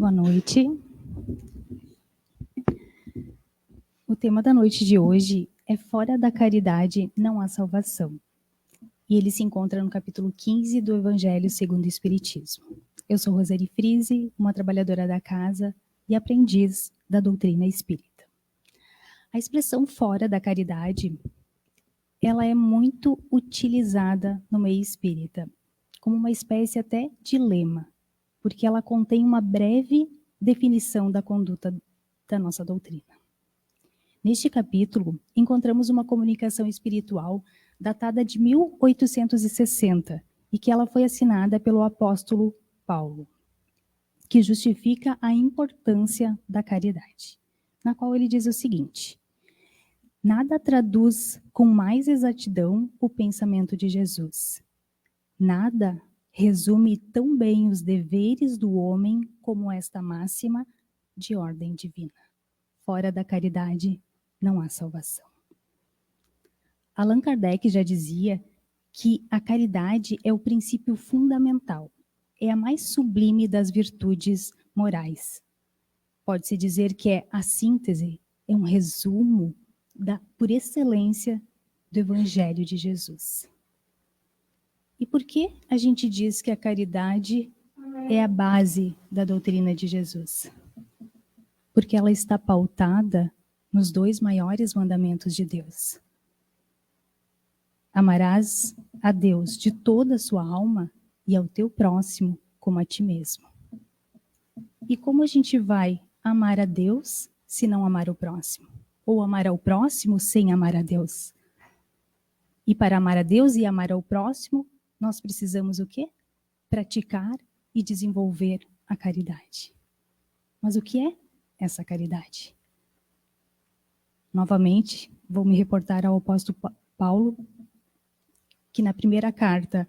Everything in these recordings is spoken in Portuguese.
Boa noite. O tema da noite de hoje é Fora da caridade não há salvação. E ele se encontra no capítulo 15 do Evangelho segundo o Espiritismo. Eu sou Roseli Frise, uma trabalhadora da casa e aprendiz da doutrina espírita. A expressão fora da caridade, ela é muito utilizada no meio espírita, como uma espécie até de lema, porque ela contém uma breve definição da conduta da nossa doutrina. Neste capítulo, encontramos uma comunicação espiritual datada de 1860 e que ela foi assinada pelo apóstolo Paulo, que justifica a importância da caridade, na qual ele diz o seguinte: nada traduz com mais exatidão o pensamento de Jesus. Nada resume tão bem os deveres do homem como esta máxima de ordem divina. Fora da caridade não há salvação. Allan Kardec já dizia que a caridade é o princípio fundamental, é a mais sublime das virtudes morais. Pode-se dizer que é a síntese, é um resumo por excelência do Evangelho de Jesus. E por que a gente diz que a caridade é a base da doutrina de Jesus? Porque ela está pautada nos dois maiores mandamentos de Deus. Amarás a Deus de toda a sua alma e ao teu próximo como a ti mesmo. E como a gente vai amar a Deus se não amar o próximo? Ou amar ao próximo sem amar a Deus? E para amar a Deus e amar ao próximo, nós precisamos o quê? Praticar e desenvolver a caridade. Mas o que é essa caridade? Novamente, vou me reportar ao apóstolo Paulo, que na primeira carta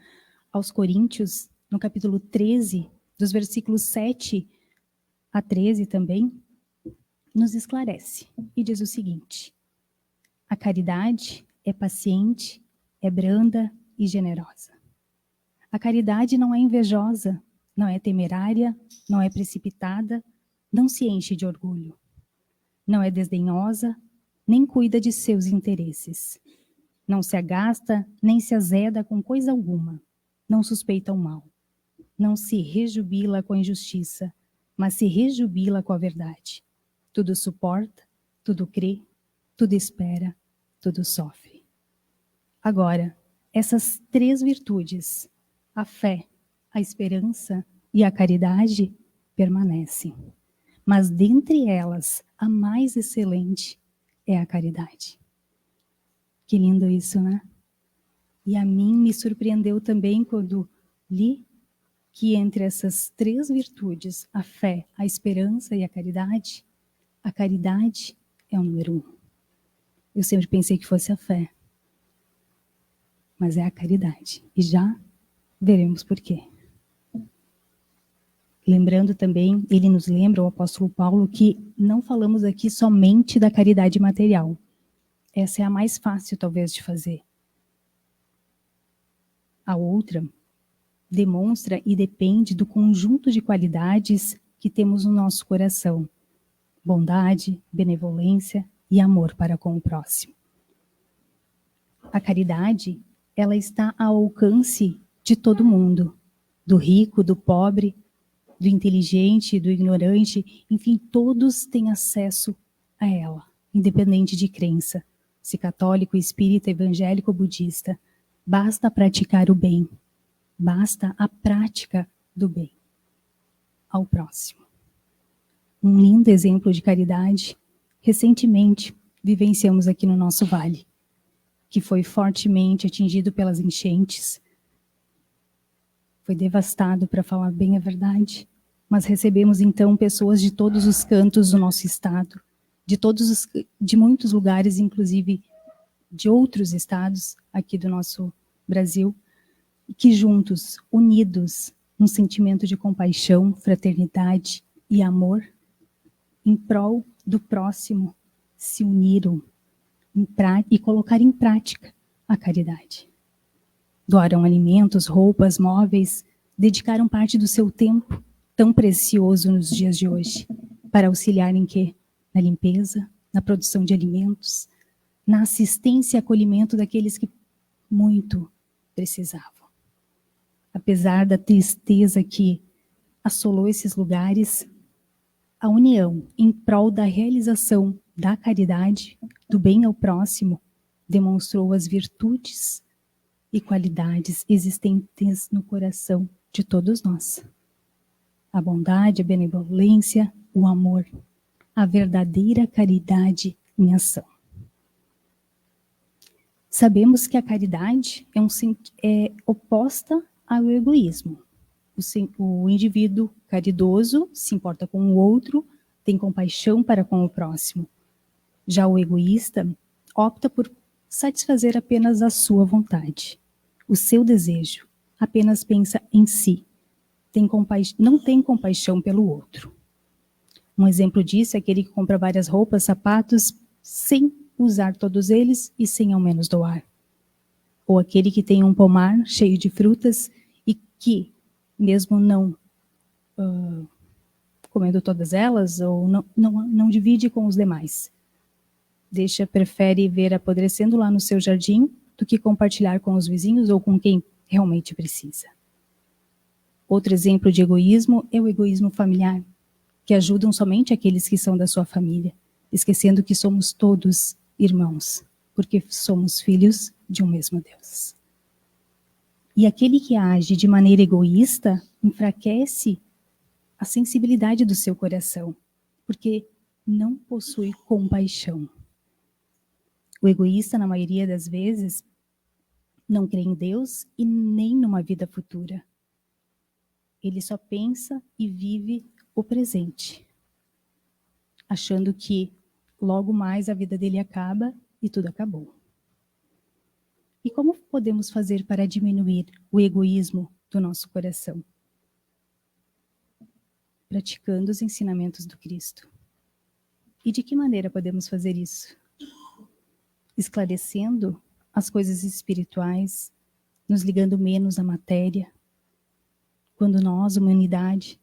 aos Coríntios, no capítulo 13, dos versículos 7 a 13 também, nos esclarece e diz o seguinte: a caridade é paciente, é branda e generosa. A caridade não é invejosa, não é temerária, não é precipitada, não se enche de orgulho. Não é desdenhosa, nem cuida de seus interesses. Não se agasta, nem se azeda com coisa alguma. Não suspeita o mal. Não se rejubila com a injustiça, mas se rejubila com a verdade. Tudo suporta, tudo crê, tudo espera, tudo sofre. Agora, essas três virtudes, a fé, a esperança e a caridade, permanecem. Mas dentre elas, a mais excelente é a caridade. Que lindo isso, né? E a mim me surpreendeu também quando li que entre essas três virtudes, a fé, a esperança e a caridade é o número 1. Eu sempre pensei que fosse a fé, mas é a caridade. E já veremos por quê. Lembrando também, ele nos lembra, o apóstolo Paulo, que não falamos aqui somente da caridade material. Essa é a mais fácil, talvez, de fazer. A outra demonstra e depende do conjunto de qualidades que temos no nosso coração: bondade, benevolência e amor para com o próximo. A caridade, ela está ao alcance de todo mundo, do rico, do pobre, do inteligente, do ignorante, enfim, todos têm acesso a ela, independente de crença, se católico, espírita, evangélico ou budista. Basta praticar o bem, basta a prática do bem ao próximo. Um lindo exemplo de caridade, recentemente vivenciamos aqui no nosso vale, que foi fortemente atingido pelas enchentes. Foi devastado, para falar bem a verdade, mas recebemos então pessoas de todos os cantos do nosso estado, de muitos lugares, inclusive de outros estados aqui do nosso Brasil, que juntos, unidos, num sentimento de compaixão, fraternidade e amor, em prol do próximo, se uniram e colocaram em prática a caridade. Doaram alimentos, roupas, móveis, dedicaram parte do seu tempo tão precioso nos dias de hoje, para auxiliar em quê? Na limpeza, na produção de alimentos, na assistência e acolhimento daqueles que muito precisavam. Apesar da tristeza que assolou esses lugares, a união em prol da realização da caridade, do bem ao próximo, demonstrou as virtudes e qualidades existentes no coração de todos nós. A bondade, a benevolência, o amor, a verdadeira caridade em ação. Sabemos que a caridade é oposta ao egoísmo. O indivíduo caridoso se importa com o outro, tem compaixão para com o próximo. Já o egoísta opta por satisfazer apenas a sua vontade, o seu desejo, apenas pensa em si, não tem compaixão pelo outro. Um exemplo disso é aquele que compra várias roupas, sapatos, sem usar todos eles e sem ao menos doar. Ou aquele que tem um pomar cheio de frutas e que, mesmo não comendo todas elas, ou não divide com os demais. Prefere ver apodrecendo lá no seu jardim do que compartilhar com os vizinhos ou com quem realmente precisa. Outro exemplo de egoísmo é o egoísmo familiar, que ajudam somente aqueles que são da sua família, esquecendo que somos todos irmãos, porque somos filhos de um mesmo Deus. E aquele que age de maneira egoísta enfraquece a sensibilidade do seu coração, porque não possui compaixão. O egoísta, na maioria das vezes, não crê em Deus e nem numa vida futura. Ele só pensa e vive o presente, achando que logo mais a vida dele acaba e tudo acabou. E como podemos fazer para diminuir o egoísmo do nosso coração? Praticando os ensinamentos do Cristo. E de que maneira podemos fazer isso? Esclarecendo as coisas espirituais, nos ligando menos à matéria. Quando nós, humanidade,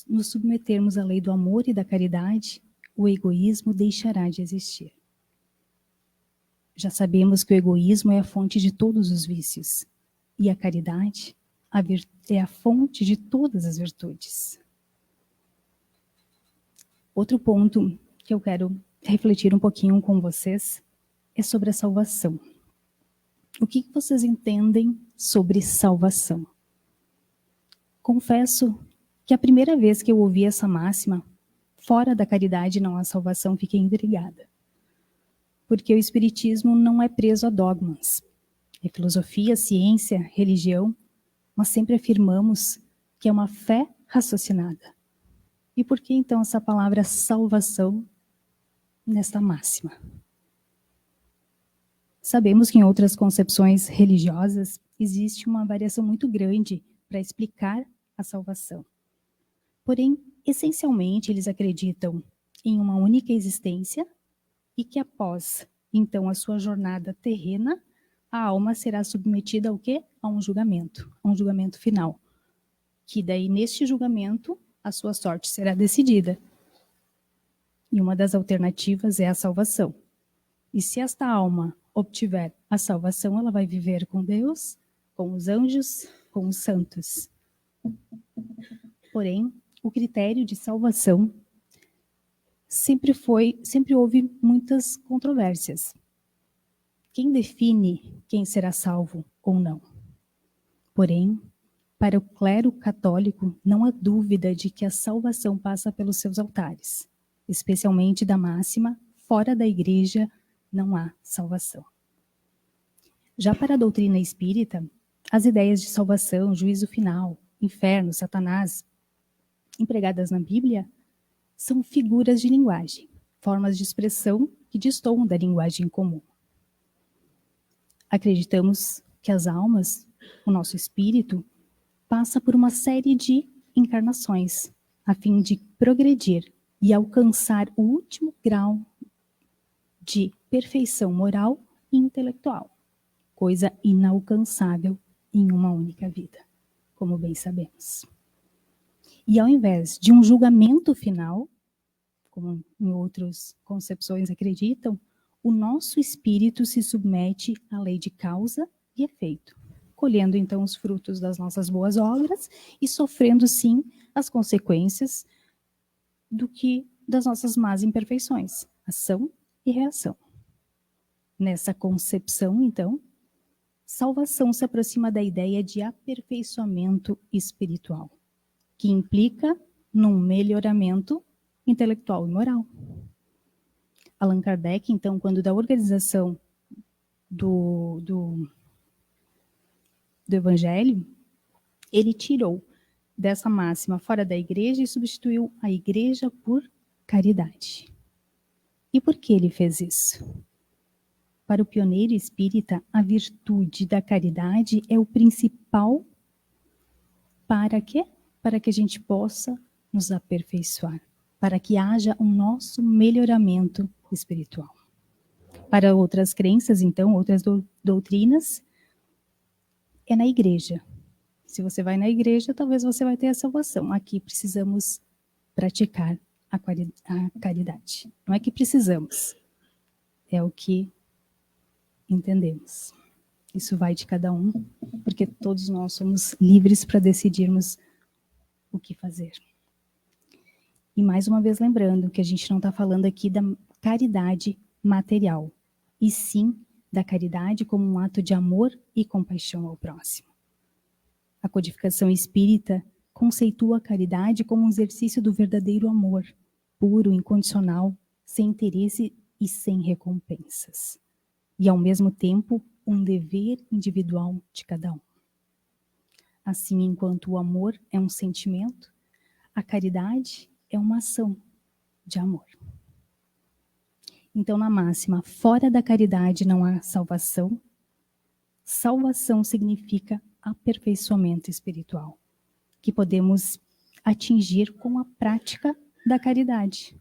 nos submetermos à lei do amor e da caridade, o egoísmo deixará de existir. Já sabemos que o egoísmo é a fonte de todos os vícios, e a caridade é a fonte de todas as virtudes. Outro ponto que eu quero refletir um pouquinho com vocês é sobre a salvação. O que vocês entendem sobre salvação? Confesso que a primeira vez que eu ouvi essa máxima, fora da caridade não há salvação, fiquei intrigada. Porque o Espiritismo não é preso a dogmas. É filosofia, ciência, religião, mas sempre afirmamos que é uma fé raciocinada. E por que então essa palavra salvação nesta máxima? Sabemos que em outras concepções religiosas existe uma variação muito grande para explicar a salvação. Porém, essencialmente, eles acreditam em uma única existência e que após, então, a sua jornada terrena, a alma será submetida ao quê? A um julgamento final. Que daí, neste julgamento, a sua sorte será decidida. E uma das alternativas é a salvação. E se esta alma obtiver a salvação, ela vai viver com Deus, com os anjos, com os santos. Porém, o critério de salvação sempre houve muitas controvérsias. Quem define quem será salvo ou não? Porém, para o clero católico, não há dúvida de que a salvação passa pelos seus altares, especialmente da máxima, fora da igreja não há salvação. Já para a doutrina espírita, as ideias de salvação, juízo final, inferno, Satanás, empregadas na Bíblia, são figuras de linguagem, formas de expressão que destoam da linguagem comum. Acreditamos que as almas, o nosso espírito, passa por uma série de encarnações, a fim de progredir e alcançar o último grau de perfeição moral e intelectual, coisa inalcançável em uma única vida, como bem sabemos. E ao invés de um julgamento final, como em outras concepções acreditam, o nosso espírito se submete à lei de causa e efeito, colhendo então os frutos das nossas boas obras e sofrendo sim as consequências das nossas más imperfeições, ação e reação. Nessa concepção, então, salvação se aproxima da ideia de aperfeiçoamento espiritual, que implica num melhoramento intelectual e moral. Allan Kardec, então, quando da organização do Evangelho, ele tirou dessa máxima fora da igreja e substituiu a igreja por caridade. E por que ele fez isso? Para o pioneiro espírita, a virtude da caridade é o principal para quê? Para que a gente possa nos aperfeiçoar, para que haja um nosso melhoramento espiritual. Para outras crenças, então, outras doutrinas, é na igreja. Se você vai na igreja, talvez você vai ter a salvação. Aqui precisamos praticar a caridade. Não é que precisamos, é o que entendemos. Isso vai de cada um, porque todos nós somos livres para decidirmos o que fazer. E mais uma vez lembrando que a gente não está falando aqui da caridade material, e sim da caridade como um ato de amor e compaixão ao próximo. A codificação espírita conceitua a caridade como um exercício do verdadeiro amor, puro, incondicional, sem interesse e sem recompensas. E, ao mesmo tempo, um dever individual de cada um. Assim, enquanto o amor é um sentimento, a caridade é uma ação de amor. Então, na máxima, fora da caridade não há salvação. Salvação significa aperfeiçoamento espiritual, que podemos atingir com a prática da caridade,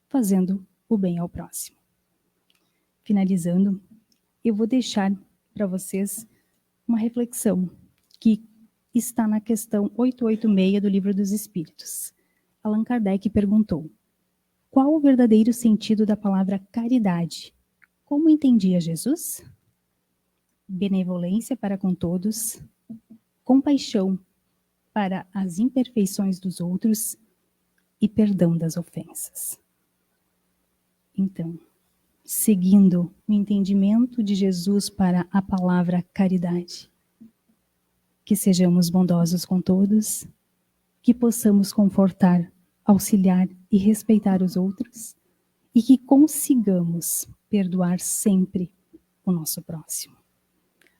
fazendo o bem ao próximo. Finalizando, eu vou deixar para vocês uma reflexão que está na questão 886 do Livro dos Espíritos. Allan Kardec perguntou: qual o verdadeiro sentido da palavra caridade? Como entendia Jesus? Benevolência para com todos, compaixão para as imperfeições dos outros e perdão das ofensas. Então, seguindo o entendimento de Jesus para a palavra caridade, que sejamos bondosos com todos, que possamos confortar, auxiliar e respeitar os outros e que consigamos perdoar sempre o nosso próximo.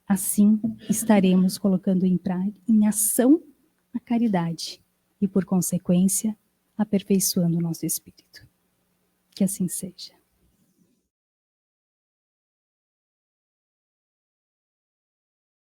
Assim, estaremos colocando em ação a caridade e, por consequência, aperfeiçoando o nosso espírito. Que assim seja.